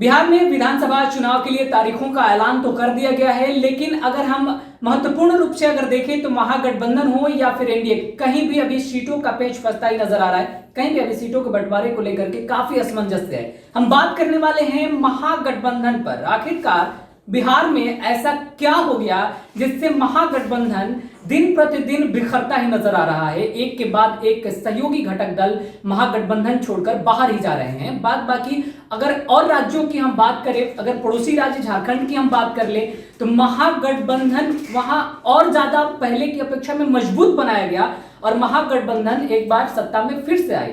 बिहार में विधानसभा चुनाव के लिए तारीखों का ऐलान तो कर दिया गया है, लेकिन अगर हम महत्वपूर्ण रूप से अगर देखें तो महागठबंधन हो या फिर एनडीए, कहीं भी अभी सीटों का पेच फंसता ही नजर आ रहा है। कहीं भी अभी सीटों के बंटवारे को लेकर के काफी असमंजस है। हम बात करने वाले हैं महागठबंधन पर। आखिरकार बिहार में ऐसा क्या हो गया जिससे महागठबंधन दिन प्रतिदिन बिखरता ही नजर आ रहा है। एक के बाद एक सहयोगी घटक दल महागठबंधन छोड़कर बाहर ही जा रहे हैं। बाकी अगर और राज्यों की हम बात करें, अगर पड़ोसी राज्य झारखंड की हम बात कर ले, तो महागठबंधन वहां और ज्यादा पहले की अपेक्षा में मजबूत बनाया गया और महागठबंधन एक बार सत्ता में फिर से आई।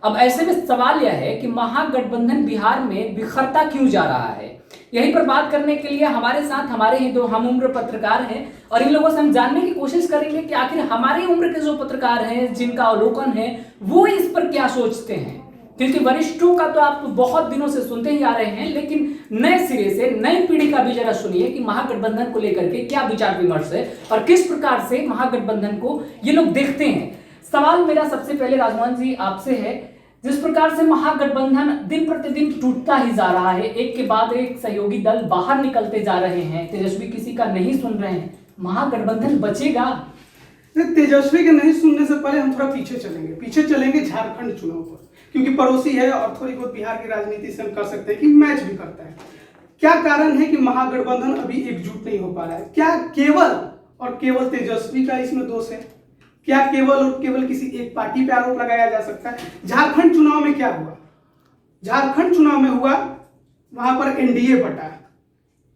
अब ऐसे में सवाल यह है कि महागठबंधन बिहार में बिखरता क्यों जा रहा है। यहीं पर बात करने के लिए हमारे साथ हमारे ही दो हम उम्र पत्रकार हैं और इन लोगों से हम जानने की कोशिश करेंगे कि आखिर हमारी उम्र के जो पत्रकार हैं, जिनका अवलोकन है, वो इस पर क्या सोचते हैं। क्योंकि वरिष्ठों का तो आप बहुत दिनों से सुनते ही आ रहे हैं, लेकिन नए सिरे से नई पीढ़ी का भी जरा सुनिए कि महागठबंधन को लेकर के क्या विचार विमर्श है और किस प्रकार से महागठबंधन को ये लोग देखते हैं। सवाल मेरा सबसे पहले राजमोहन जी आपसे है, जिस प्रकार से महागठबंधन दिन प्रतिदिन टूटता ही जा रहा है, एक के बाद एक सहयोगी दल बाहर निकलते जा रहे हैं, तेजस्वी किसी का नहीं सुन रहे हैं, महागठबंधन बचेगा? तेजस्वी के नहीं सुनने से पहले हम थोड़ा पीछे चलेंगे झारखंड चुनाव पर, क्योंकि पड़ोसी है और थोड़ी बहुत बिहार की राजनीति से हम कर सकते हैं कि मैच भी करता है। क्या कारण है कि महागठबंधन अभी एकजुट नहीं हो पा रहा है? क्या केवल तेजस्वी का इसमें दोष है? क्या केवल किसी एक पार्टी पे आरोप लगाया जा सकता है? झारखंड चुनाव में क्या हुआ? झारखंड चुनाव में हुआ, वहां पर एनडीए बटा।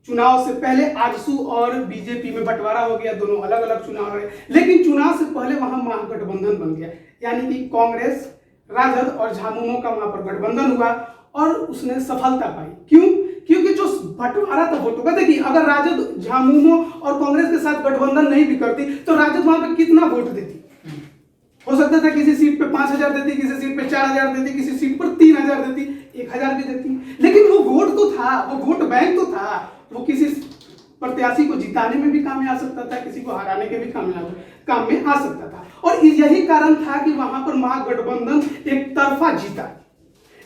चुनाव से पहले आजसू और बीजेपी में बंटवारा हो गया, दोनों अलग अलग चुनाव रहे, लेकिन चुनाव से पहले वहां महागठबंधन बन गया, यानी कि कांग्रेस, राजद और झामुमो का वहां पर गठबंधन हुआ और उसने सफलता पाई। क्यों? क्योंकि जो बंटवारा था वोटों का, देखिए अगर राजद, झामुमो और कांग्रेस के साथ गठबंधन नहीं भी करती तो राजद वहां पे कितना वोट देती? हो सकता था किसी सीट पे 5,000 देती, किसी सीट पे 4,000 देती, किसी सीट पर 3,000 देती, 1,000 भी देती, लेकिन वो वोट तो था, वो वोट बैंक तो था, वो किसी प्रत्याशी को जिताने में भी काम में आ सकता था, किसी को हराने के भी काम में आ सकता था। और यही कारण था कि वहां पर महागठबंधन एक तरफा जीता।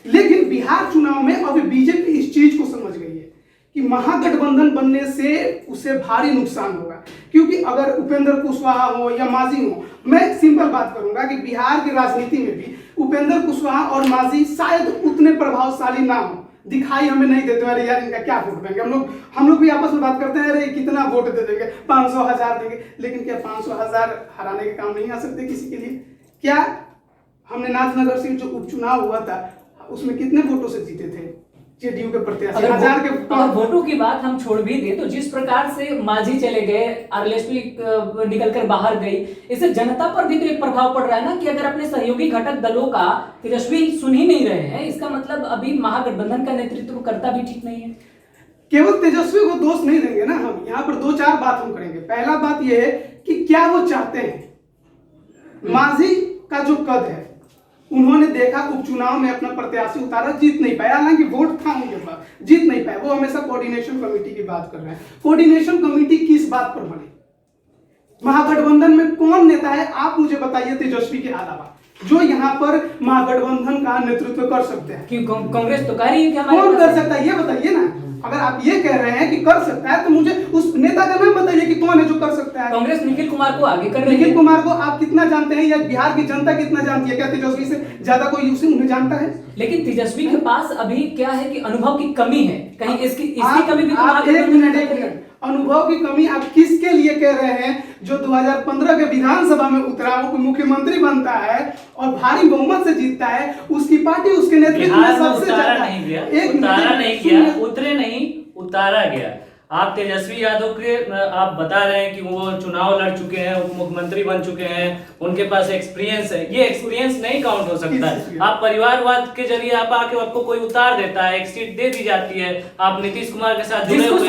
लेकिन बिहार चुनाव में अब बीजेपी इस चीज को समझ गई है कि महागठबंधन बनने से उसे भारी नुकसान होगा, क्योंकि अगर उपेंद्र कुशवाहा हो या मांझी हो, मैं सिंपल बात करूंगा कि बिहार की राजनीति में भी उपेंद्र कुशवाहा और मांझी शायद उतने प्रभावशाली ना हो, दिखाई हमें नहीं देते। अरे यार इनका क्या वोट देंगे, हम लोग भी आपस में बात करते हैं, अरे कितना वोट दे देंगे, 500 1000 देंगे, लेकिन क्या 500 1000 हराने के काम नहीं आ सकते किसी के लिए? क्या हमने नाथनगर से जो उपचुनाव हुआ था उसमें कितने वोटों से जीते थे जेडीयू के प्रत्याशी? अगर वोटों की बात हम छोड़ भी दें तो जिस प्रकार से मांझी चले गए, आरएलएसपी निकलकर बाहर गई, इससे जनता पर भी तो एक प्रभाव पड़ रहा है ना कि अगर अपने सहयोगी घटक दलों का तेजस्वी सुन ही नहीं रहे हैं, इसका मतलब अभी महागठबंधन का नेतृत्व करता भी ठीक नहीं है। केवल तेजस्वी को दोष नहीं देंगे ना, हम यहाँ पर 2-4 बात हम करेंगे। पहला बात यह है कि क्या वो चाहते हैं। मांझी का जो कद है, उन्होंने देखा उपचुनाव में अपना प्रत्याशी उतारा, जीत नहीं पाया, हालांकि वोट था उनके पास, जीत नहीं पाया। वो हमेशा कोऑर्डिनेशन कमेटी की बात कर रहे हैं। कोऑर्डिनेशन कमेटी किस बात पर बनी? महागठबंधन में कौन नेता है आप मुझे बताइए तेजस्वी के अलावा जो यहाँ पर महागठबंधन का नेतृत्व कर सकते हैं? क्यों कांग्रेस तो कह रही है कि हमारे कौन कर सकता है, ये बताइए ना। अगर आप ये कह रहे हैं कि कर सकता है तो मुझे उस नेता का नाम बताइए कि कौन है जो कर सकता है। कांग्रेस निखिल कुमार को आगे कर रही है। निखिल कुमार को आप कितना जानते हैं या बिहार की जनता कितना जानती है? क्या तेजस्वी से ज्यादा कोई उन्हें जानता है? लेकिन तेजस्वी के पास अभी क्या है कि अनुभव की कमी है, कहीं इसकी कमी भी एक मिनट, अनुभव की कमी आप किसके लिए कह रहे हैं? जो 2015 के विधानसभा में उतरा, वो मुख्यमंत्री बनता है और भारी बहुमत से जीतता है, उसकी पार्टी उसके नेतृत्व में सबसे ज्यादा उतारा गया। आप तेजस्वी यादव के आप बता रहे हैं कि वो चुनाव लड़ चुके हैं, उप मुख्यमंत्री बन चुके हैं, उनके पास एक्सपीरियंस है। ये एक्सपीरियंस नहीं काउंट हो सकता है। आप परिवारवाद के जरिए आप आके आपको कोई उतार देता है, एक सीट दे दी जाती है, आप नीतीश कुमार के साथ जुड़े हुए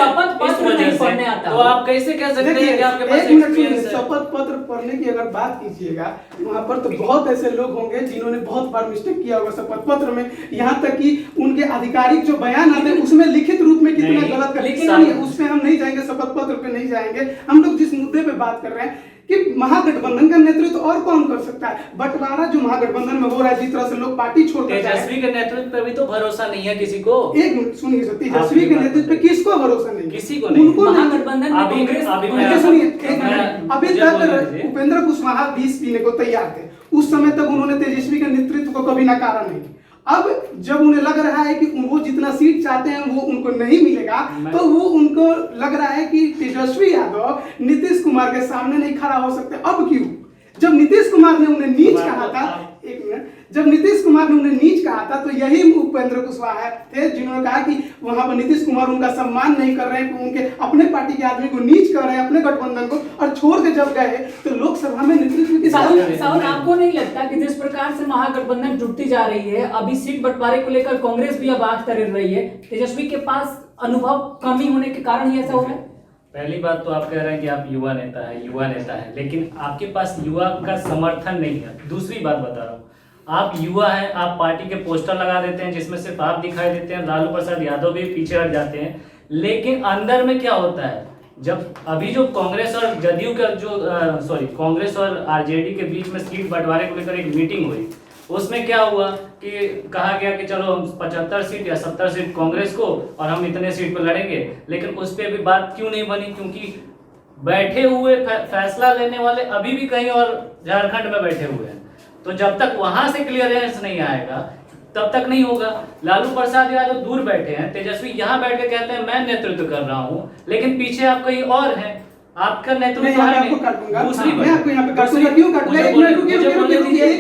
हैं, तो आप कैसे कह सकते हैं कि आपके पास एक्सपीरियंस है? शपथ पत्र पढ़ने की अगर बात कीजिएगा, वहां पर तो बहुत ऐसे लोग होंगे जिन्होंने बहुत बार मिस्टेक किया होगा शपथ पत्र में, यहाँ तक कि उनके आधिकारिक जो बयान आते हैं उसमें लिखित रूप में कितना गलत कर, पे हम नहीं जाएंगे, शपथ पत्र पे नहीं जाएंगे। हम लोग जिस मुद्दे पे बात कर रहे हैं कि महागठबंधन का नेतृत्व और कौन कर सकता है। बंटवारा जो महागठबंधन में हो रहा है, जिस तरह से लोग पार्टी छोड़ते हैं, तेजस्वी के नेतृत्व पे भी तो भरोसा नहीं है किसी को। एक मिनट सुनिए सर, तेजस्वी के नेतृत्व पे किसको भरोसा नहीं, किसी को नहीं। उनको महागठबंधन में कांग्रेस सुनिए एक मिनट, अभी तक उपेंद्र कुशवाहा विष पीने को तैयार थे, उस समय तक उन्होंने तेजस्वी के नेतृत्व को कभी नकारा नहीं। अब जब उन्हें लग रहा है कि वो जितना सीट चाहते हैं वो उनको नहीं मिलेगा, तो वो उनको लग रहा है कि तेजस्वी यादव नीतीश कुमार के सामने नहीं खड़ा हो सकते। अब क्यों? जब नीतीश कुमार ने उन्हें नीच कहा था, एक मिनट, जब नीतीश कुमार ने उन्हें नीच कहा था, तो यही उपेंद्र कुशवाहा थे जिन्होंने कहा कि वहां पर नीतीश कुमार उनका सम्मान नहीं कर रहे हैं, उनके अपने पार्टी के आदमी को नीच कर रहे हैं, अपने गठबंधन को, और छोड़ के जब गए तो लोकसभा में नेतृत्व की साहब, आपको नहीं लगता कि जिस प्रकार से महागठबंधन जुटती जा रही है, अभी सीट बंटवारे को लेकर कांग्रेस भी अब आंख तरेर रही है, तेजस्वी के पास अनुभव कमी होने के कारण ही ऐसा हो रहा है? पहली बात तो आप कह रहे हैं कि आप युवा नेता है, लेकिन आपके पास युवा का समर्थन नहीं है। दूसरी बात बता रहा हूँ, आप युवा हैं, आप पार्टी के पोस्टर लगा देते हैं जिसमें सिर्फ आप दिखाई देते हैं, लालू प्रसाद यादव भी पीछे हट जाते हैं, लेकिन अंदर में क्या होता है? जब अभी जो कांग्रेस और जदयू का कांग्रेस और आरजेडी के बीच में सीट बंटवारे को लेकर एक मीटिंग हुई, उसमें क्या हुआ कि कहा गया कि चलो 75 सीट या 70 सीट कांग्रेस को और हम इतने सीट पर लड़ेंगे, लेकिन उस पर भी बात क्यों नहीं बनी? क्योंकि बैठे हुए फैसला लेने वाले अभी भी कहीं और झारखंड में बैठे हुए हैं। तो जब तक वहां से क्लियरेंस नहीं आएगा तब तक नहीं होगा। लालू प्रसाद यादव दूर बैठे हैं, तेजस्वी यहाँ बैठ के कहते हैं मैं नेतृत्व कर रहा हूँ, लेकिन पीछे आप कहीं और हैं, आपका नेतृत्व मैं आपको काटूंगा, दूसरी मैं आपको यहाँ पे काटूंगा। क्यों काटूंगा? एक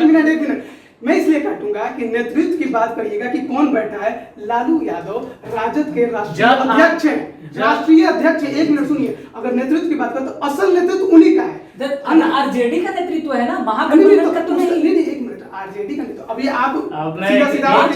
मिनट, मैं इसलिए काटूंगा कि नेतृत्व की बात करिएगा कि कौन बैठा है। लालू यादव राजद के राष्ट्रीय अध्यक्ष हैं, राष्ट्रीय अध्यक्ष। एक मिनट सुनिए, अगर नेतृत्व की बात करें तो असल नेतृत्व उन्हीं का है। आरजेडी का नेतृत्व है ना, महागठबंधन का तो नहीं। एक मिनट, आरजेडी का नेतृत्व अभी आप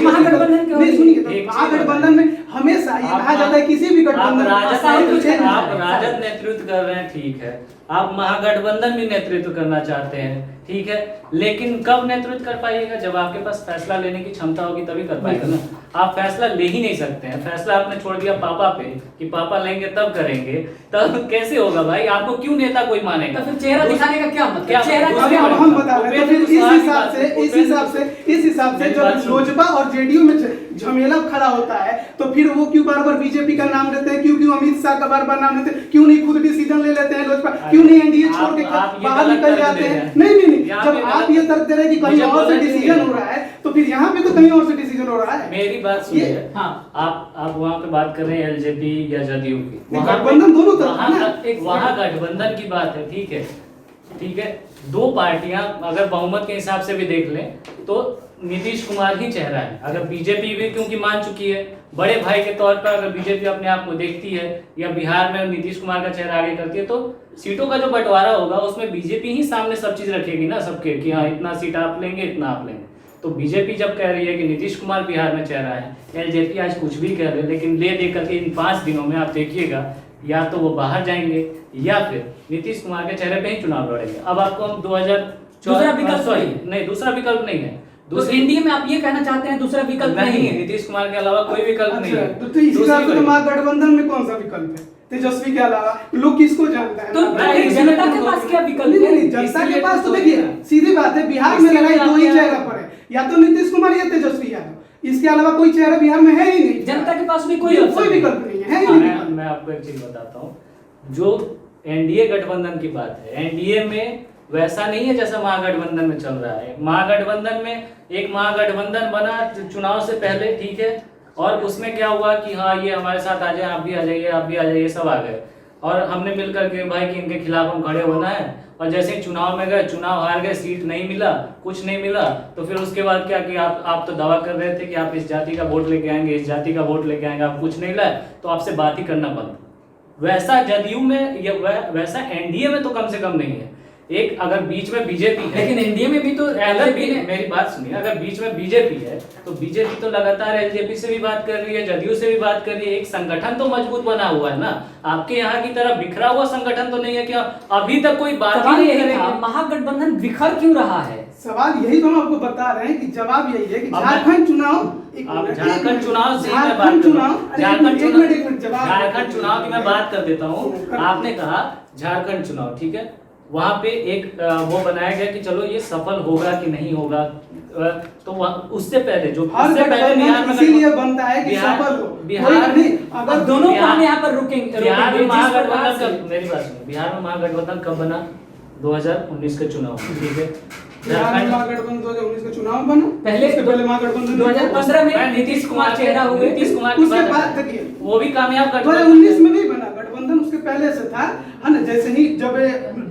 महागठबंधन नहीं सुनिए, महागठबंधन में हमेशा ये कहा जाता है किसी भी गठबंधन आप राजद नेतृत्व कर रहे हैं, ठीक है, आप महागठबंधन भी नेतृत्व करना चाहते हैं, ठीक है, लेकिन कब नेतृत्व कर पाइएगा? जब आपके पास फैसला लेने की क्षमता होगी तभी कर पाएगा ना। आप फैसला ले ही नहीं सकते हैं, फैसला आपने छोड़ दिया पापा पे कि पापा लेंगे तब करेंगे, तब कैसे होगा भाई? आपको क्यों नेता कोई मानेगा? तो फिर चेहरा दिखाने का क्या मतलब? हम बता रहे हैं, तो फिर इस हिसाब से जब लोजपा और जेडीयू में झमेला खड़ा होता है तो फिर वो क्यों बार बार बीजेपी का नाम लेते हैं? क्यों अमित शाह का बार बार नाम लेते हैं? क्यों नहीं खुद डिसीजन ले लेते हैं लोजपा? क्यों नहीं एनडीए छोड़ के बाहर निकल जाते हैं? नहीं, जब आप ये तर्क दे रहे हैं कि कहीं और से डिसीजन हो रहा है, तो फिर यहाँ पे तो कहीं और से डिसीजन हो रहा है। मेरी बात सुनिए, आप वहाँ पे बात कर रहे हैं एलजेपी या जदयू की, गठबंधन दोनों तरफ, वहाँ गठबंधन की बात है, ठीक है, दो पार्टियां अगर बहुमत के हिसाब से भी देख लें तो नीतीश कुमार ही चेहरा है। अगर बीजेपी भी क्योंकि मान चुकी है, बड़े भाई के तौर पर अगर बीजेपी अपने आप को देखती है या बिहार में नीतीश कुमार का चेहरा आगे करती है, तो सीटों का जो बंटवारा होगा उसमें बीजेपी ही सामने सब चीज रखेगी ना सबके, कि हाँ इतना सीट आप लेंगे, इतना आप लेंगे। तो बीजेपी जब कह रही है कि नीतीश कुमार बिहार में चेहरा है, एलजेपी आज कुछ भी कह रहे हैं, लेकिन ले दे करके इन 5 दिनों में आप देखिएगा या तो वो बाहर जाएंगे या फिर नीतीश कुमार के चेहरे पे ही चुनाव लड़ेंगे। अब आपको हम 2014 नहीं, दूसरा विकल्प नहीं है। तो एनडीए में आप ये कहना चाहते हैं दूसरा विकल्प नहीं है? नीतीश कुमार के अलावा कोई विकल्प नहीं है। तो इस हिसाब से महागठबंधन में कौन सा विकल्प है? तेजस्वी के अलावा लोग किसको जानता है? तो जनता के पास क्या विकल्प है? नहीं, जनता के पास तो देखिए सीधी बात है, बिहार में लड़ाई दो ही चेहरा पर है, या तो नीतीश कुमार या तेजस्वी यादव, इसके अलावा कोई चेहरा बिहार में है ही नहीं। जनता के पास भी कोई विकल्प नहीं है। मैं आपको एक चीज बताता हूँ, जो एनडीए गठबंधन की बात है, एनडीए में वैसा नहीं है जैसा महागठबंधन में चल रहा है। महागठबंधन में एक महागठबंधन बना चुनाव से पहले, ठीक है, और उसमें क्या हुआ कि हाँ ये हमारे साथ आ जाए, आप भी आ जाइए, आप भी आ जाइए, सब आ गए और हमने मिलकर के भाई कि इनके खिलाफ हम खड़े होना है। और जैसे ही चुनाव में गए, चुनाव हार गए, सीट नहीं मिला, कुछ नहीं मिला, तो फिर उसके बाद क्या कि आप तो दावा कर रहे थे कि आप इस जाति का वोट लेके आएंगे, इस जाति का वोट लेके आएंगे, आप कुछ नहीं लाए तो आपसे बात ही करना बंद। वैसा जदयू में या वैसा एनडीए में तो कम से कम नहीं है। एक अगर बीच में बीजेपी है, लेकिन एनडीए में भी तो मेरी बात सुनिए, अगर बीच में बीजेपी है तो बीजेपी तो लगातार एलजेपी से भी बात कर रही है, जदयू से भी बात कर रही है, एक संगठन तो मजबूत बना हुआ है ना। आपके यहाँ की तरह बिखरा हुआ संगठन तो नहीं है कि अभी तक कोई बात ही नहीं करेगी। महागठबंधन बिखर क्यों रहा है? सवाल यही तो हम आपको बता रहे हैं कि जवाब यही है कि अब मैं- झारखंड चुनाव अब झारखंड चुनाव से मैं बात झारखंड कर चुनाव रहा हूं। अरे झारखंड एक मिनट, एक मिनट, जवाब झारखंड चुनाव की मैं बात कर देता हूँ। कर- आपने कहा झारखंड चुनाव, ठीक है, वहां पे एक वो बनाया गया कि चलो ये सफल होगा कि नहीं होगा, तो उससे पहले जो हर उससे पहले बिहार गठबंधन में इसीलिए बनता है कि बिहार- सफल हो। बिहार कोई नहीं, अगर अब दोनों को बिहार- हम यहाँ पर रुकेंगे बिहार में जिस प्रकार महागठबंधन से- कब, मेरी बात सुनो, बिहार में महागठबंधन कब बना? 2019 का चुनाव, ठीक है। बिहार में झारखंड महागठबंधन 2019 का चुनाव बना, पहले उसके पहले महागठबंधन 2015 में मैं नीतीश कुमार चेहरा हुए। नीतीश कुमार की उसके बात बाद कर- देखिए वो भी कामयाब गठबंधन 2019 में नहीं बना गठबंधन, उसके पहले से था, है ना। जैसे ही जब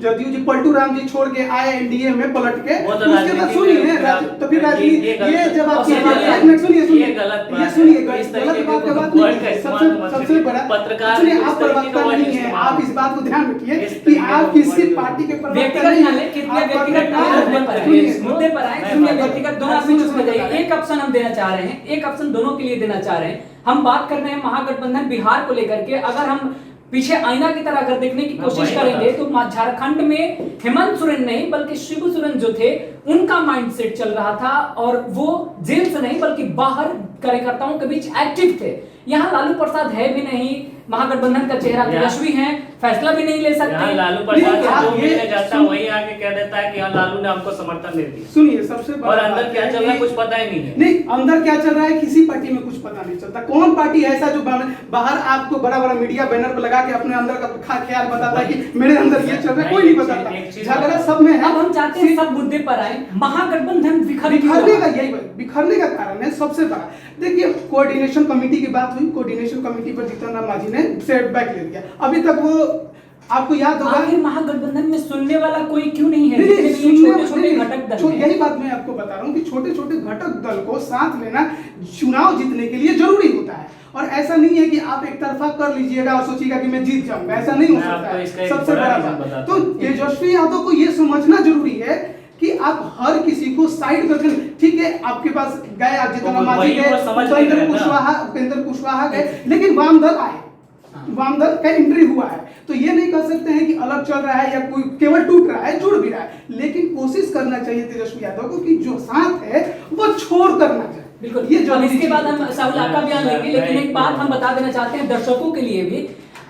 जदयू जी पलटू राम जी छोड़ के आए एनडीए में पलट के, वो तो उसके बाद राजनीति सुनिए में तो फिर राजनीति ये जब आप ये गलत एक मिनट सुनिए ये गलत बात ये है। सुनिए इस तरीके गलत बात के का बात वर्ड का नहीं है। इस्तेमाल मत सबसे करिए। बड़ा पत्रकार सुनिए, इस आप तरीके प्रवक्ता का वर्ड नहीं है, इस्तेमाल आप इस बात को ध्यान रखिए इस कि तरीके आप का किसी वर्ड पार्टी के प्रवक्ता व्यक्तिगत नहीं ना हैं। ले, कृपया आप व्यक्तिगत ना प्रवक्ता ले, मुद्दे हैं। पर आए, सुनिए, मुद्दे पर आए, मैं सुनिए, बात- व्यक्तिगत दोनों आदमी चुप हो जाइए। एक ऑप्शन हम देना चाह रहे हैं, एक ऑप्शन दोनों के लिए देना चाह रहे हैं। हम बात कर रहे हैं महागठबंधन बिहार को लेकर के। अगर हम पीछे आईना की तरह अगर देखने की मैं कोशिश वही करेंगे बता तो झारखंड में हेमंत सोरेन नहीं बल्कि शिबू सोरेन जो थे उनका माइंडसेट चल रहा था और वो जेल से नहीं बल्कि बाहर कार्यकर्ताओं के बीच एक्टिव थे। यहाँ लालू प्रसाद है भी नहीं, महागठबंधन का चेहरा तेजस्वी है, फैसला भी नहीं ले सकते। यहाँ लालू प्रसाद नहीं, से आप जो ये मिलने जाता है सुन- वही आके कह देता है कि हाँ लालू ने हमको समर्थन दे दिया, सुनिए, सबसे बड़ा और अंदर बात क्या है चल रहा है कि- कुछ पता ही नहीं है। नहीं, अंदर क्या चल रहा है किसी पार्टी में कुछ पता नहीं चलता। कौन पार्टी है ऐसा जो बाहर आपको बड़ा बड़ा मीडिया बैनर पे लगा के अपने अंदर का ख्याल बताता है कि मेरे अंदर ये चल रहा है? कोई नहीं बताता। एक चीज झगड़ा बताओ। सब में है। अब हम चाहते हैं सब मुद्दे पर आए। महागठबंधन बिखरने का यही बिखरने का कारण है सबसे बड़ा। देखिए, कोऑर्डिनेशन कमेटी की बात हुई, कोऑर्डिनेशन कमेटी पर जीतन राम मांझी ने सेटबैक ले लिया। अभी तक वो आपको याद होगा, आखिर महागठबंधन में सुनने वाला कोई क्यों नहीं है? नहीं, जितने नहीं, भी ये सुनने- छोटे-छोटे नहीं, घटक दल नहीं, हैं। यही बात मैं आपको बता रहा हूँ कि छोटे छोटे घटक दल को साथ लेना चुनाव जीतने के लिए जरूरी होता है। और ऐसा नहीं है कि आप एक तरफा कर लीजिएगा और सोचिएगा कि मैं जीत जाऊंगा, ऐसा नहीं हो मैं सकता आपको है। इसका एक सबसे बड़ा बड़ा रीजन बात बताता तो हूं। तेजस्वी यादव को ये समझना जरूरी है कि आप हर किसी को साइड करके, ठीक है, आपके पास गए आप जीतन राम मांझी वही वो गए, समझ नहीं रहे ना। उपेंद्र कुशवाहा गए, लेकिन वाम दल आए, वाम दल का एंट्री हुआ है। तो ये नहीं कह सकते हैं कि अलग चल रहा है या कोई केवल टूट रहा है, जुड़ भी रहा है। लेकिन कोशिश करना चाहिए तेजस्वी यादव को कि जो साथ है वो छोड़ करना चाहिए। बिल्कुल, ये अब जरूरी इसके चीज़ बाद है। हम साहुल आपका बयान लेंगे, लेकिन एक बात हम बता देना चाहते हैं दर्शकों के लिए भी।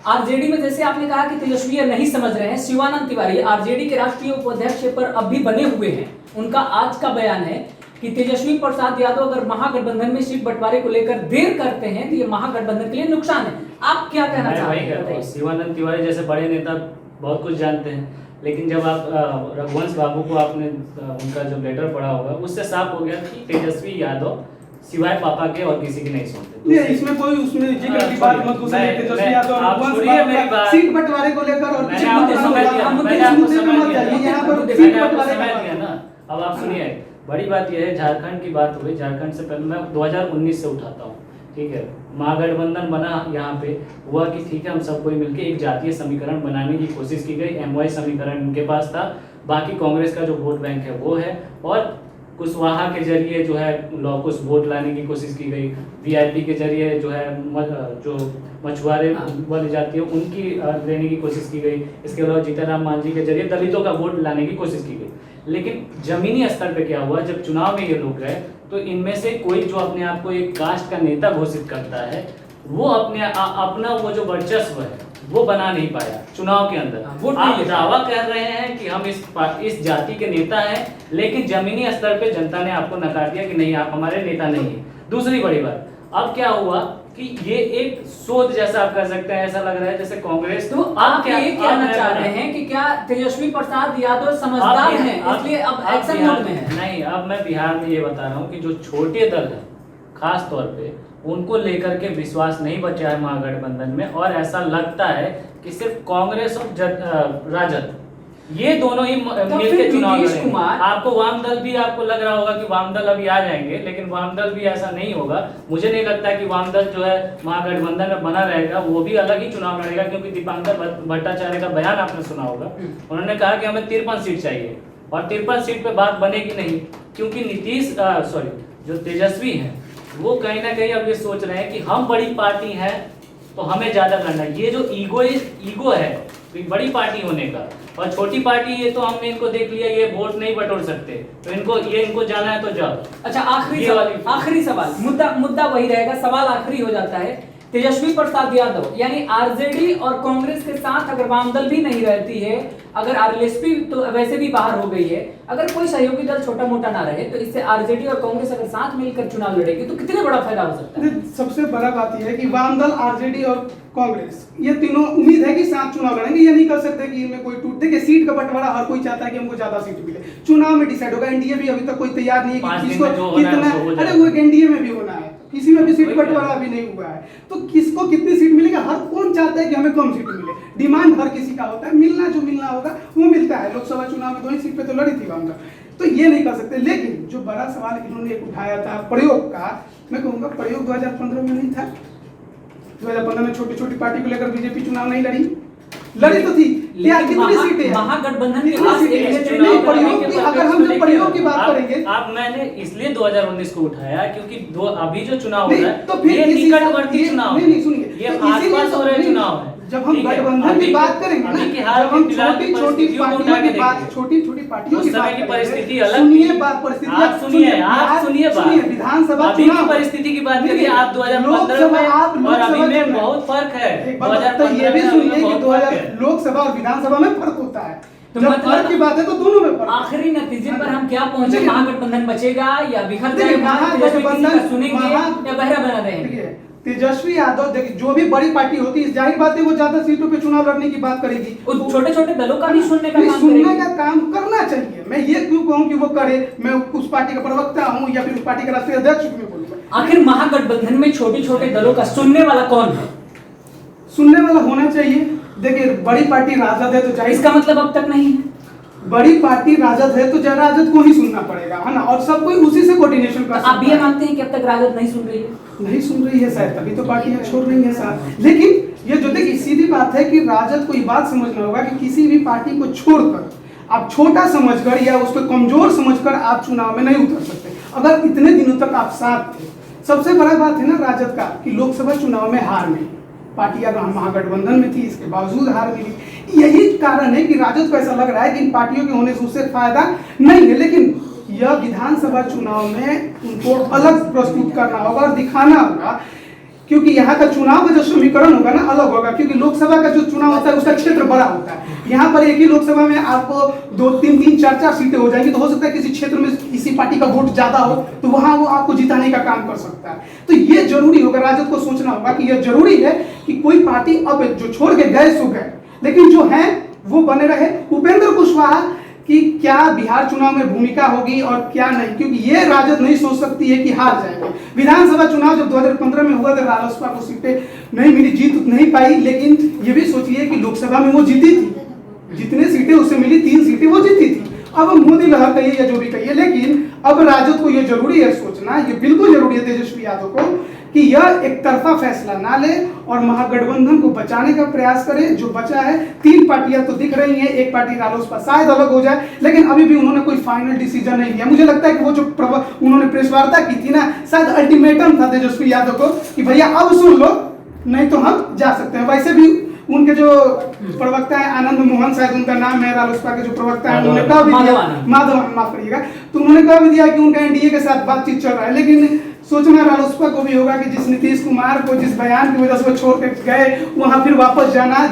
आरजेडी में जैसे आपने कहा कि तेजस्वी ये नहीं समझ रहे हैं, शिवानंद तिवारी आरजेडी के राष्ट्रीय उपाध्यक्ष पर अब भी बने हुए हैं। उनका आज का बयान है कि तेजस्वी प्रसाद यादव अगर महागठबंधन में सीट बंटवारे को लेकर देर करते हैं तो ये महागठबंधन के लिए नुकसान है। आप क्या कहना मैं चाहते वही हैं? कहता हूँ, बताइए। शिवानंद तिवारी जैसे बड़े नेता बहुत कुछ जानते हैं, लेकिन जब आप रघुवंश बाबू को आपने उनका जो लेटर पढ़ा होगा उससे साफ हो गया कि तेजस्वी यादव सिवाय पापा के और किसी की नहीं सुनते। नहीं, इसमें कोई उसमें जिक्र की बात मत घुसे। तेजस्वी यादव और आप रघुवंश सुनिए बाबू मेरी का बात। सीट बंटवारे को लेकर और मैंने किसी आपको को समझ बताऊंगा, दिया, हम मैंने आपको मुद्दे पे समझ मत दिया, जाइए, यहाँ पर मैंने सीट आपको बंटवारे समझ का दिया बात ना। है। अब आप सुनिए, बड़ी बात यह है, झारखंड की बात हुई, झारखंड से पहले मैं 2019 से उठाता हूँ, ठीक है। महागठबंधन बना, यहाँ पे हुआ कि ठीक है हम सब कोई मिलकर एक जातीय समीकरण बनाने की कोशिश की गई। एमवाई समीकरण उनके पास था, बाकी कांग्रेस का जो वोट बैंक है वो है, और कुशवाहा के जरिए जो है लॉकुश वोट लाने की कोशिश की गई। वीआईपी के जरिए जो है जो मछुआरे वाली जाति है उनकी लेने की कोशिश की गई। इसके अलावा जीतन राम मांझी के जरिए दलितों का वोट लाने की कोशिश की गई। लेकिन जमीनी स्तर पे क्या हुआ, जब चुनाव में ये लोग गए तो इनमें से कोई जो अपने आप को एक कास्ट का नेता घोषित करता है वो अपना वो जो वर्चस्व है वो बना नहीं पाया चुनाव के अंदर। वोट नहीं आप ले दावा कर रहे हैं कि हम इस जाति के नेता हैं, लेकिन जमीनी स्तर पे जनता ने आपको नकार दिया कि नहीं आप हमारे नेता नहीं हैं। दूसरी बड़ी बात, अब क्या हुआ कि ये एक शोध जैसा आप कर सकते हैं, ऐसा लग रहा है जैसे कांग्रेस। तो आप ये कहना चाह रहे हैं कि क्या तेजस्वी प्रसाद यादव समझदार हैं इसलिए अब एक्शन मोड में है? नहीं, अब मैं बिहार में ये बता रहा हूँ कि जो छोटे दल हैं खास तौर पे उनको लेकर के विश्वास नहीं बचा है महागठबंधन में, और ऐसा लगता है कि सिर्फ कांग्रेस और राजद ये दोनों ही मिलकर चुनाव लड़ेंगे। आपको वाम दल भी आपको लग रहा होगा कि वाम दल अभी आ जाएंगे, लेकिन वाम दल भी ऐसा नहीं होगा। मुझे नहीं लगता कि वाम दल जो है महागठबंधन में बना रहेगा, वो भी अलग ही चुनाव लड़ेगा। क्योंकि दीपांकर भट्टाचार्य का बयान आपने सुना होगा, उन्होंने कहा कि हमें 53 सीट चाहिए, और 53 सीट पे बात बनेगी नहीं, क्योंकि जो तेजस्वी हैं वो कहीं ना कहीं अब ये सोच रहे हैं कि हम बड़ी पार्टी हैं तो हमें ज्यादा लड़ना है। ये जो ईगो है बड़ी पार्टी होने का, और छोटी पार्टी ये तो हमने इनको देख लिया, ये वोट नहीं बटोर सकते, तो इनको जाना है तो जाओ। अच्छा, आखिरी सवाल, मुद्दा वही रहेगा, सवाल आखिरी हो जाता है। तेजस्वी प्रसाद यादव यानी आरजेडी और कांग्रेस के साथ अगर वामदल भी नहीं रहती है, अगर आरएलएसपी तो वैसे भी बाहर हो गई है, अगर कोई सहयोगी दल छोटा मोटा ना रहे, तो इससे आरजेडी और कांग्रेस अगर साथ मिलकर चुनाव लड़ेगी तो कितने बड़ा फायदा हो सकता है? सबसे बड़ा बात यह है कि वामदल, आरजेडी और कांग्रेस ये तीनों उम्मीद है कि साथ चुनाव लड़ेंगे। ये नहीं कर सकते कि इनमें कोई टूट, देखिए सीट का बंटवारा हर कोई चाहता है कि हमको ज्यादा सीट मिले, चुनाव में डिसाइड होगा। एनडीए भी अभी तक कोई तैयार नहीं है कि किसको कितना, अरे वो एनडीए में भी होना है, किसी में भी सीट बंटवारा अभी नहीं हुआ है, तो किसको कितनी सीट मिलेगा, हर कौन चाहता है कि हमें कम सीट मिले। डिमांड हर किसी का होता है, मिलना जो मिलना होगा वो मिलता है। लोकसभा चुनाव में 2 ही सीट पे तो लड़ी थी वामदल, तो ये नहीं कर सकते। लेकिन जो बड़ा सवाल इन्होंने एक उठाया था प्रयोग का, मैं कहूँगा प्रयोग 2015 में नहीं था। 2015 में छोटी छोटी पार्टी को लेकर बीजेपी चुनाव नहीं लड़ी तो थी, क्या कितनी सीटें, महागठबंधन के पास प्रयोग की, अगर हम जो प्रयोग की बात करेंगे, अब मैंने इसलिए 2019 को उठाया क्योंकि अभी जो चुनाव हो रहा है तो फिर ये निकटवर्ती चुनाव, नहीं सुनिए, ये आसपास हो रहे चुनाव है। जब हम गठबंधन की बात करेंगे ना, जब हम छोटी छोटी पार्टियों की बात, छोटी छोटी पार्टियों की बात की परिस्थिति करेंगे, अलग, सुनिए बात, परिस्थिति आप सुनिए बात, विधानसभा अभी की परिस्थिति की बात करिए आप 2015 में और अभी में बहुत फर्क है। तो ये भी सुनिए कि 2000 लोकसभा और विधानसभा में फर्क होता है, तो जब मतलब फर्क की बात है तो दोनों में फर्क। आखिरी नतीजे पर हम क्या पहुंचे, महागठबंधन बचेगा या बिखर देखिए, जाएगा, महागठबंधन सुनेंगे या बहरा बना देंगे? देखिए तेजस्वी यादव, देखिए जो भी बड़ी पार्टी होती है, जाहिर बात है वो ज्यादा सीटों पे चुनाव लड़ने की बात करेगी, छोटे छोटे दलों का भी सुनने का काम करना चाहिए। मैं ये क्यों कहूँ कि वो करे, मैं उस पार्टी का प्रवक्ता हूँ या फिर उस पार्टी का राष्ट्रीय अध्यक्ष भी बोलूंगा। आखिर महागठबंधन में छोटे छोटे दलों का सुनने वाला कौन है? सुनने वाला होना चाहिए। देखिए बड़ी पार्टी राजद है तो जाहिर, इसका मतलब अब तक नहीं है। बड़ी पार्टी राजद है तो राजद को ही सुनना पड़ेगा, है ना, और सब कोई उसी से कोऑर्डिनेशन कर सकता है। आप ये मानते हैं कि अब तक राजद नहीं सुन रही है? नहीं सुन रही है शायद, तभी तो पार्टियां छोड़ रही है साथ। लेकिन ये जो देखिए सीधी बात है कि राजद को ये बात समझना होगा कि किसी भी पार्टी को छोड़कर आप छोटा समझकर या उसको कमजोर समझकर आप चुनाव में नहीं उतर सकते। अगर इतने दिनों तक आप साथ थे, सबसे बड़ा बात है ना राजद का कि लोकसभा चुनाव में हार मिली, पार्टियां महागठबंधन में थी, इसके बावजूद हार मिली। यही कारण है कि राजद को ऐसा लग रहा है कि इन पार्टियों के होने से उससे फायदा नहीं है। लेकिन यह विधानसभा चुनाव में उनको अलग प्रस्तुत करना होगा और दिखाना होगा, क्योंकि यहाँ का चुनाव का जो समीकरण होगा ना अलग होगा, क्योंकि लोकसभा का जो चुनाव होता है उसका क्षेत्र बड़ा होता है। यहाँ पर एक ही लोकसभा में आपको 2, 3, 4 सीटें हो जाएंगी, तो हो सकता है किसी क्षेत्र में इसी पार्टी का वोट ज्यादा हो, तो वहां वो आपको जिताने का काम कर सकता है। तो ये जरूरी होगा, राजद को सोचना होगा कि यह जरूरी है कि कोई पार्टी अब जो छोड़ के गए सो गए, लेकिन जो है वो बने रहे। उपेंद्र कुशवाहा कि क्या बिहार चुनाव में भूमिका होगी और क्या नहीं, क्योंकि ये राजद नहीं सोच सकती है कि हार जाएंगे। विधानसभा चुनाव जब 2015 में हुआ था, रालोसपा को सीटें नहीं मिली, जीत नहीं पाई, लेकिन ये भी सोचिए कि लोकसभा में वो जीती थी, जितने सीटें उससे मिली 3 सीटें वो जीती थी। अब मोदी लहर कहिए या जो भी कहिए, लेकिन अब राजद को ये जरूरी है सोचना, ये बिल्कुल जरूरी है तेजस्वी यादव को कि यह एक तरफा फैसला ना ले और महागठबंधन को बचाने का प्रयास करे। जो बचा है 3 पार्टियां तो दिख रही हैं, एक पार्टी रालोसपा शायद अलग हो जाए, लेकिन अभी भी उन्होंने कोई फाइनल डिसीजन नहीं लिया। मुझे लगता है कि वो जो उन्होंने प्रेस वार्ता की थी ना, शायद अल्टीमेटम था तेजस्वी यादव को कि भैया अब सुन लो, नहीं तो हम जा सकते हैं। वैसे भी उनके जो प्रवक्ता है आनंद मोहन, शायद उनका नाम है, रालोसपा के जो प्रवक्ता है, उन्होंने कहा भी दिया, माधवन माफ करिएगा, तो उन्होंने कहा भी दिया कि उनका एनडीए के साथ बातचीत चल रहा है। लेकिन सोचना रालोसपा को भी होगा कि जिस नीतीश कुमार को जिस बयान की वजह से वो छोड़ के गए, वहां फिर वापस जाना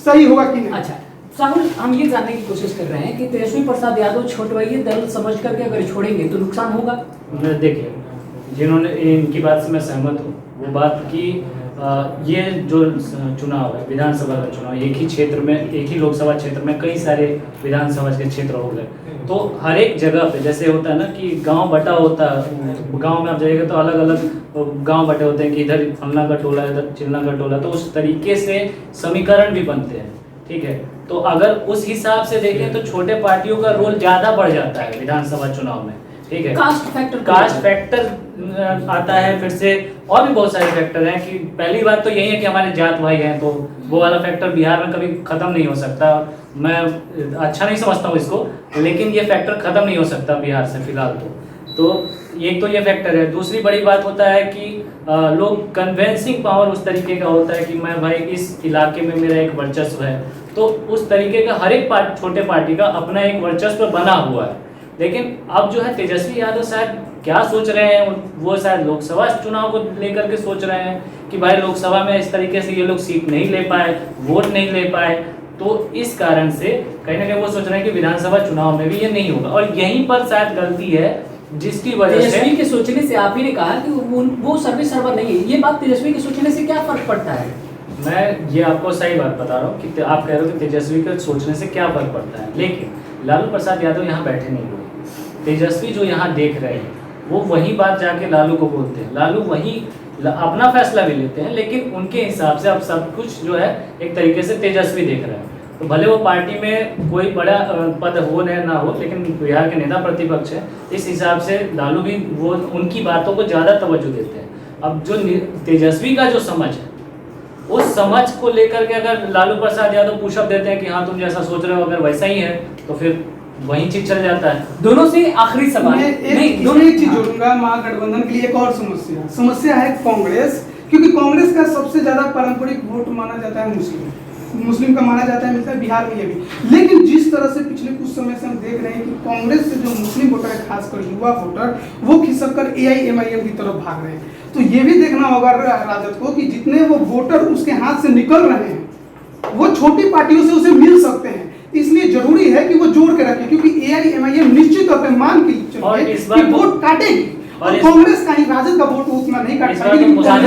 सही होगा कि नहीं। अच्छा साहुल, हम ये जानने की कोशिश कर रहे हैं कि तेजस्वी प्रसाद यादव छोटवाइये दल समझ करके अगर छोड़ेंगे तो नुकसान होगा? देखिए, जिन्होंने इनकी बात से मैं सहमत हूँ, वो बात की ये जो चुनाव है, विधानसभा का चुनाव, एक ही क्षेत्र में, एक ही लोकसभा क्षेत्र में कई सारे विधानसभा के क्षेत्र हो गए, तो हर एक जगह पे जैसे होता है ना कि गांव बटा होता है, गांव में आप जाइएगा तो अलग अलग गांव बटे होते हैं कि इधर फलना का टोला, इधर चिलना का टोला, तो उस तरीके से समीकरण भी बनते हैं। ठीक है, तो अगर उस हिसाब से देखें तो छोटे पार्टियों का रोल ज्यादा बढ़ जाता है विधानसभा चुनाव में। ठीक है, कास्ट फैक्टर आता है, फिर से और भी बहुत सारे फैक्टर हैं कि पहली बात तो यही है कि हमारे जात भाई हैं, तो वो वाला फैक्टर बिहार में कभी खत्म नहीं हो सकता। मैं अच्छा नहीं समझता हूँ इसको, लेकिन ये फैक्टर खत्म नहीं हो सकता बिहार से फिलहाल तो एक तो ये फैक्टर है। दूसरी बड़ी बात होता है कि लोग कन्वेंसिंग पावर उस तरीके का होता है कि मैं भाई इस इलाके में मेरा एक वर्चस्व है, तो उस तरीके का हर एक छोटे पार्टी का अपना एक वर्चस्व बना हुआ है। लेकिन अब जो है तेजस्वी यादव शायद क्या सोच रहे हैं, वो शायद लोकसभा चुनाव को लेकर के सोच रहे हैं कि भाई लोकसभा में इस तरीके से ये लोग सीट नहीं ले पाए, वोट नहीं ले पाए, तो इस कारण से कहीं ना कहीं वो सोच रहे हैं कि विधानसभा चुनाव में भी ये नहीं होगा। और यहीं पर शायद गलती है जिसकी वजह से तेजस्वी के सोचने से, आप ही ने कहा कि वो सर्वे सर्वर नहीं है, ये बात तेजस्वी के सोचने से क्या फर्क पड़ता है? मैं ये आपको सही बात बता रहा हूँ कि आप कह रहे हो कि तेजस्वी के सोचने से क्या फर्क पड़ता है, लेकिन लालू प्रसाद यादव यहाँ बैठे नहीं हुए। तेजस्वी जो यहाँ देख रहे हैं वो वही बात जाके लालू को बोलते हैं, लालू वही अपना फैसला भी लेते हैं, लेकिन उनके हिसाब से अब सब कुछ जो है एक तरीके से तेजस्वी देख रहे हैं। तो भले वो पार्टी में कोई बड़ा पद हो ना हो, लेकिन बिहार के नेता प्रतिपक्ष है, इस हिसाब से लालू भी वो उनकी बातों को ज़्यादा तवज्जो देते हैं। अब जो तेजस्वी का जो समझ है, उस समझ को लेकर के अगर लालू प्रसाद यादव पुशअप देते हैं कि हाँ तुम जैसा सोच रहे हो अगर वैसा ही है, तो फिर वही चीज चल जाता है। दोनों से आखिरी सवाल, मैं दोनों एक चीज जोड़ूंगा, महागठबंधन के लिए एक और समस्या है कांग्रेस, क्योंकि कांग्रेस का सबसे ज्यादा पारंपरिक वोट माना जाता है मुस्लिम का माना जाता है, मिलता है बिहार में ये भी। लेकिन जिस तरह से पिछले कुछ समय से हम देख रहे हैं कि कांग्रेस से जो मुस्लिम वोटर है, खासकर युवा वोटर, वो खिसक कर AIMIM की तरफ भाग रहे हैं। तो ये भी देखना होगा राजद को कि जितने वो वोटर उसके हाथ से निकल रहे हैं वो छोटी पार्टियों से उसे मिल सकते हैं, इसलिए जरूरी है कि वो जोड़ के रखें, क्योंकि AIMIM निश्चित तौर पर मान के चलिए कि वोट काटेगी और कांग्रेस का ही, राजद का वोट उतना नहीं काट पाएगी। मुस्लिम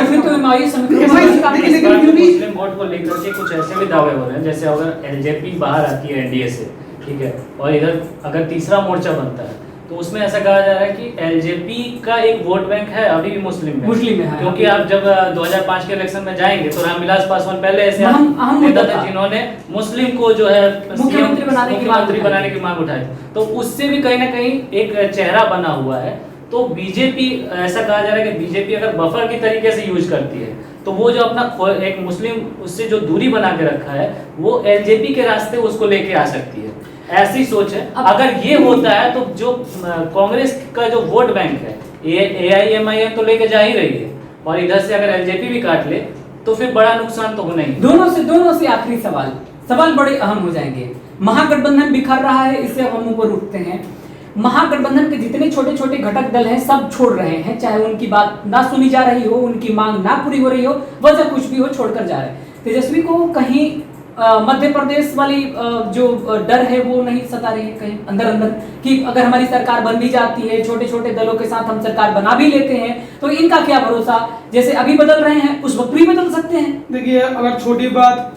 वोट को लेकर के कुछ ऐसे भी दावे हो रहे हैं, जैसे अगर LJP बाहर आती है NDA से, ठीक है, और इधर अगर तीसरा मोर्चा बनता है तो उसमें ऐसा कहा जा रहा है कि LJP का एक वोट बैंक है अभी भी मुस्लिम में है, क्योंकि आप जब 2005 के इलेक्शन में जाएंगे तो रामविलास पासवान पहले ऐसे नेता थे जिन्होंने मुस्लिम को जो है मुख्यमंत्री बनाने की मांग उठाई, तो उससे भी कहीं ना कहीं एक चेहरा बना हुआ है। तो बीजेपी, ऐसा कहा जा रहा है कि बीजेपी अगर बफर की तरीके से यूज करती है तो वो जो अपना एक मुस्लिम उससे जो दूरी बना के रखा है वो LJP के रास्ते उसको लेके आ सकती है, ऐसी सोच है। अगर ये होता है तो जो कांग्रेस का जो वोट बैंक है AIMIM तो लेके जा ही रही है, और इधर से अगर LJP भी काट ले तो फिर बड़ा नुकसान तो होना ही। दोनों से आखिरी सवाल बड़े अहम हो जाएंगे। महागठबंधन बिखर रहा है, इससे हम ऊपर उठते हैं। महागठबंधन के जितने छोटे छोटे घटक दल हैं सब छोड़ रहे हैं, चाहे उनकी बात ना सुनी जा रही हो, उनकी मांग ना पूरी हो रही हो, वजह कुछ भी हो, छोड़कर जा रहे हैं। तेजस्वी को कहीं मध्य प्रदेश वाली जो डर है वो नहीं सता रही है कहीं अंदर कि अगर हमारी सरकार बन भी जाती है, छोटे छोटे दलों के साथ हम सरकार बना भी लेते हैं, तो इनका क्या भरोसा, जैसे अभी बदल रहे हैं उस वक्त भी बदल सकते हैं। देखिए, अगर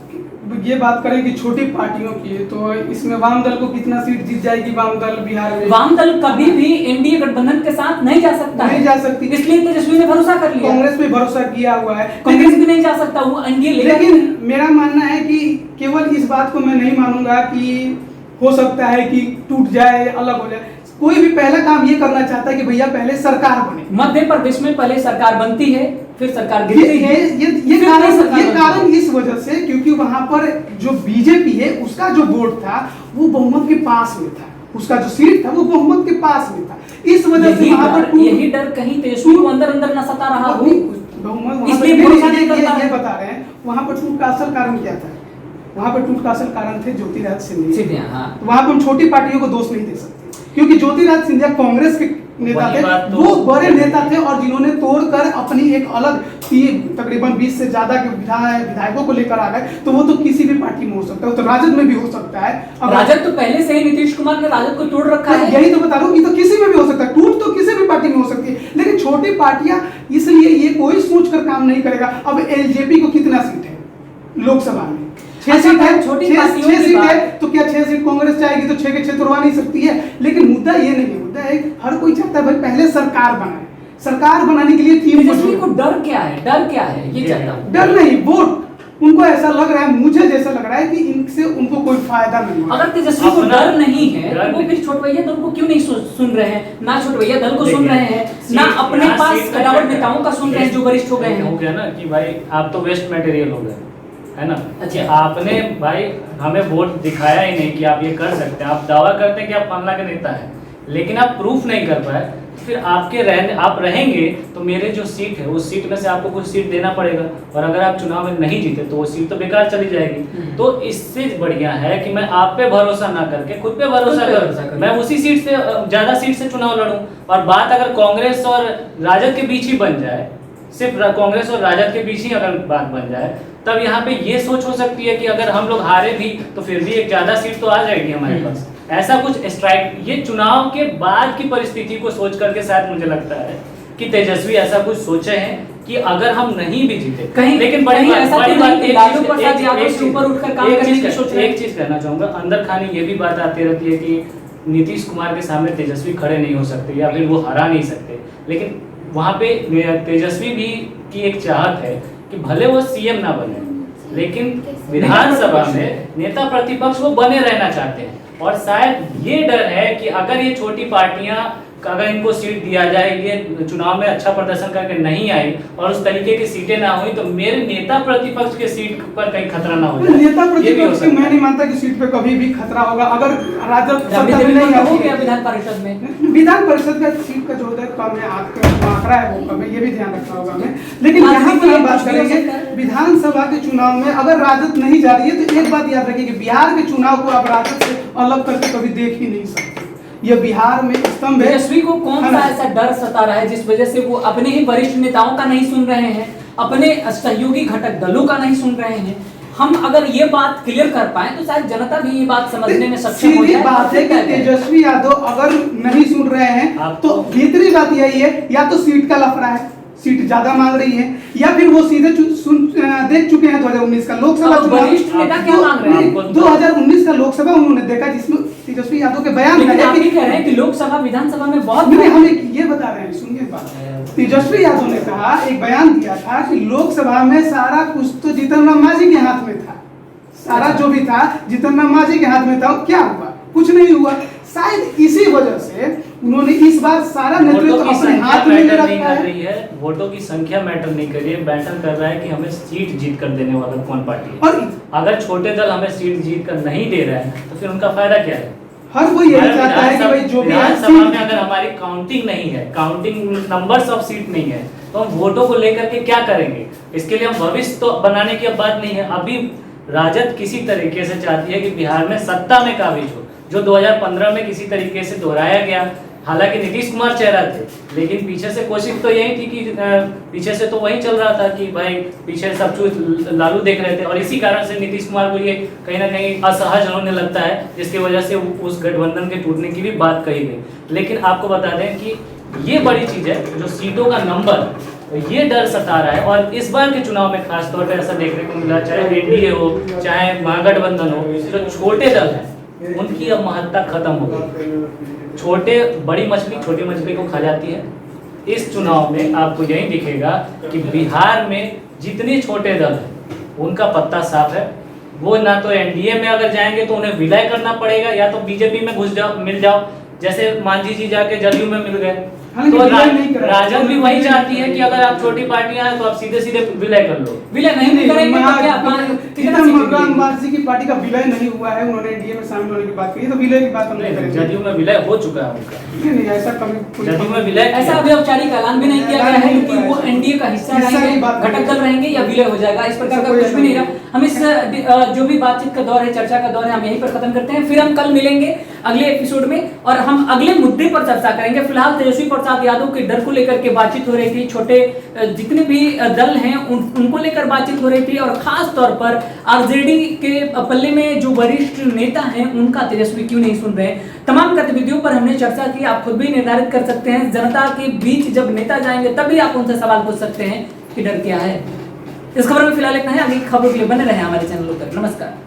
ये बात करें कि छोटी पार्टियों की, तो इसमें वाम दल को कितना सीट जीत जाएगी? वाम दल बिहार में, वाम दल कभी भी NDA गठबंधन के साथ नहीं जा सकता, नहीं जा सकती, इसलिए तेजस्वी ने भरोसा कर लिया। कांग्रेस पे भरोसा किया हुआ है, कांग्रेस भी नहीं जा सकता, वो NDA लेकिन मेरा मानना है कि केवल इस बात को मैं नहीं मानूंगा कि हो सकता है कि टूट जाए, अलग हो जाए। कोई भी पहला काम ये करना चाहता है कि भैया पहले सरकार बने। मध्य प्रदेश में पहले सरकार बनती है, फिर सरकार गिरती है। ये कारण इस वजह से क्योंकि वहां पर जो बीजेपी है उसका जो वोट था वो बहुमत के पास में था, उसका जो सीट था वो बहुमत के पास में था, इस वजह से वहां पर यही डर कहीं तेजस्वी को अंदर न सता रहा हो, इसलिए भरोसा नहीं करता। ये बता रहे हैं वहां पर टूट का असल कारण क्या था? वहां पर टूट का असल कारण थे ज्योतिरादित्य सिंधिया। वहां पर हम छोटी पार्टियों को दोष नहीं दे सकते, क्योंकि ज्योतिरादित्य सिंधिया कांग्रेस के नेता थे, वो बड़े नेता थे और जिन्होंने तोड़कर अपनी एक अलग तकरीबन 20 से ज्यादा के विधायकों को लेकर आ गए। तो वो तो किसी भी पार्टी में हो सकता है, वो तो राजद में भी हो सकता है। अब राजद तो पहले से ही नीतीश कुमार ने राजद को तोड़ रखा है, यही तो बता रहा हूँ कि तो किसी में भी हो सकता है, टूट तो किसी भी पार्टी में हो सकती है, लेकिन छोटी पार्टियां, इसलिए ये कोई सोच कर काम नहीं करेगा। अब LJP को कितना सीट है लोकसभा में? 6 सीट है, छोटी 6 सीट है, तो क्या 6 सीट कांग्रेस चाहेगी तो 6 के 6 तोड़वा नहीं सकती है? लेकिन मुद्दा ये नहीं है, मुद्दा है हर कोई चाहता है भाई पहले सरकार बनाए। सरकार बनाने के लिए तेजस्वी को डर क्या है ये चाहता हूं। डर नहीं, वोट। उनको ऐसा लग रहा है, मुझे जैसा लग रहा है कि इनसे उनको कोई फायदा नहीं है। अगर तेजस्वी को डर नहीं है तो वो फिर छोट भैया दल को क्यों नहीं सुन रहे हैं? ना छोट भैया दल को सुन रहे हैं, ना अपने पास कटावट नेताओं का सुन रहे हैं जो वरिष्ठ हो गए हैं। हो गया ना कि भाई आप तो वेस्ट मटेरियल हो गए, है ना। अच्छा, आपने भाई हमें वोट दिखाया ही नहीं कि आप ये कर सकते हैं। आप दावा करते हैं कि आप मामला के नेता हैं, लेकिन आप प्रूफ नहीं कर पाए फिर आप रहेंगे तो मेरे जो सीट है उस सीट में से आपको कुछ सीट देना पड़ेगा, और अगर आप चुनाव में नहीं जीते तो वो सीट तो बेकार चली जाएगी। तो इससे बढ़िया है कि मैं आप पे भरोसा ना करके खुद पे भरोसा करूं, मैं उसी सीट से ज्यादा सीट से चुनाव लड़ूं। और बात अगर कांग्रेस और राजद के बीच ही बन जाए, सिर्फ कांग्रेस और राजद के बीच ही अगर बात बन जाए, तब यहाँ पे ये सोच हो सकती है कि अगर हम लोग हारे भी तो फिर भी एक ज्यादा सीट तो आ जाएगी हमारे पास। ऐसा कुछ स्ट्राइक, ये चुनाव के बाद की परिस्थिति को सोच करके शायद मुझे लगता है कि तेजस्वी ऐसा कुछ सोचे हैं कि अगर हम नहीं भी जीते कहीं, लेकिन एक चीज कहना चाहूंगा, अंदर खाने ये भी बात आती रहती है कि नीतीश कुमार के सामने तेजस्वी खड़े नहीं हो सकते या फिर वो हरा नहीं सकते, लेकिन वहाँ पे तेजस्वी भी की एक चाहत है कि भले वो सीएम ना बने लेकिन विधानसभा में नेता प्रतिपक्ष वो बने रहना चाहते हैं। और शायद ये डर है कि अगर ये छोटी पार्टियां, अगर इनको सीट दिया जाए, ये चुनाव में अच्छा प्रदर्शन करके नहीं आई और उस तरीके की सीटें ना हुई, तो मेरे नेता प्रतिपक्ष के सीट पर कहीं खतरा ना हो जाए। नेता प्रतिपक्ष की मैं नहीं मानता कि सीट पे कभी भी खतरा होगा। अगर राजद विधान परिषद में, विधान परिषद का सीट का जो है कम है, आंकड़ा है वो कम है, ये भी ध्यान रखना होगा हमें। लेकिन यहाँ पर हम बात करेंगे विधानसभा के चुनाव में अगर राजद नहीं जा रही है तो एक बात याद रखिए कि बिहार के चुनाव को अब राजद से अलग करके कभी देख ही नहीं सकते। ये बिहार में स्तंभ है। तेजस्वी को कौन सा ऐसा डर सता रहा है जिस वजह से वो अपने ही वरिष्ठ नेताओं का नहीं सुन रहे हैं, अपने सहयोगी घटक दलों का नहीं सुन रहे हैं? हम अगर ये बात क्लियर कर पाए तो शायद जनता भी ये बात समझने में सक्षम हो जाए। बात है कि तेजस्वी यादव अगर नहीं सुन रहे हैं तो भीतरी बात यही है, या तो सीट का लफड़ा है, सीट ज्यादा मांग रही है, या फिर वो सीधे देख चुके हैं 2019 का लोकसभा चुनाव। वरिष्ठ नेता क्या मांग रहे हैं? 2019 का लोकसभा उन्होंने देखा जिसमें तेजस्वी यादव के बयान आप ही कह रहे हैं कि लोकसभा विधानसभा में बहुत नहीं, हम ये बता रहे हैं, सुनिए बात। तेजस्वी यादव ने कहा, एक बयान दिया था कि लोकसभा में सारा कुछ तो जीतन राम मांझी के हाथ में था, सारा जो भी था जीतन राम मांझी के हाथ में था। क्या हुआ? कुछ नहीं हुआ। शायद इसी वजह से उन्होंने इस बार सारा नेतृत्व अपने हाथ में ले रखा है। वोटों की संख्या मैटर नहीं कर रही है, मैटर कर रहा है कि हमें सीट जीत कर देने वाला कौन पार्टी है। और अगर छोटे दल हमें सीट जीत कर नहीं दे रहे हैं तो फिर उनका फायदा क्या है? हर कोई यही चाहता है कि भाई जो भी विधानसभा में अगर हमारी काउंटिंग नहीं है, काउंटिंग नंबर्स ऑफ सीट नहीं है, तो हम वोटों को लेकर के क्या करेंगे? इसके लिए हम भविष्य तो बनाने की अब बात नहीं है। अभी राजद किसी तरीके से चाहती है कि बिहार में सत्ता में काबिज हो, जो 2015 में किसी तरीके से दोहराया गया। हालांकि नीतीश कुमार चेहरा थे, लेकिन पीछे से कोशिश तो यही थी कि पीछे से तो वही चल रहा था कि भाई पीछे सब कुछ लालू देख रहे थे, और इसी कारण से नीतीश कुमार को ये कहीं ना कहीं असहज होने लगता है, जिसकी वजह से उस गठबंधन के टूटने की भी बात कही गई। लेकिन आपको बता दें कि ये बड़ी चीज़ है, जो सीटों का नंबर, ये डर सता रहा है। और इस बार के चुनाव में खासतौर पर ऐसा देखने को मिला, चाहे एनडीए हो चाहे महागठबंधन हो, जो छोटे दल हैं उनकी अब महत्ता खत्म हो गई। बड़ी मछली छोटी मछली को खा जाती है। इस चुनाव में आपको यही दिखेगा कि बिहार में जितने छोटे दल हैं उनका पत्ता साफ है। वो ना तो एनडीए में अगर जाएंगे तो उन्हें विलय करना पड़ेगा, या तो बीजेपी में घुस जाओ, मिल जाओ, जैसे मांझी जी जाके जदयू में मिल गए। तो राजद भी वही चाहती है कि अगर आप छोटी पार्टियां हैं तो आप सीधे सीधे विलय कर लो। विलय नहीं करेंगे तो क्या मांझी की पार्टी का विलय नहीं हुआ है, उन्होंने एनडीए में शामिल होने की बात की, तो विलय की बात हम नहीं करेंगे। जदयू में विलय हो चुका है उनका। नहीं, ऐसा कभी जदयू में विलय, ऐसा अभी औपचारिक ऐलान भी नहीं किया गया है कि वो एनडीए का हिस्सा रहेंगे, घटक दल रहेंगे या विलय हो जाएगा। इस प्रकार का कुछ भी नहीं रहा। हम इस जो भी बातचीत का दौर है, चर्चा का दौर है, हम यहीं पर खत्म करते हैं। फिर हम कल मिलेंगे अगले एपिसोड में और हम अगले मुद्दे पर चर्चा करेंगे। फिलहाल तेजस्वी प्रसाद यादव के डर को लेकर के बातचीत हो रही थी, छोटे जितने भी दल हैं उनको लेकर बातचीत हो रही थी, और खास तौर पर आरजेडी के पल्ले में जो वरिष्ठ नेता हैं उनका तेजस्वी क्यों नहीं सुन रहे। तमाम गतिविधियों पर हमने चर्चा की। आप खुद भी निर्धारित कर सकते हैं, जनता के बीच जब नेता जाएंगे तभी आप उनसे सवाल पूछ सकते हैं कि डर क्या है। इस खबर में फिलहाल इतना है। आगे खबरों के लिए बने रहे हमारे चैनलों पर। नमस्कार।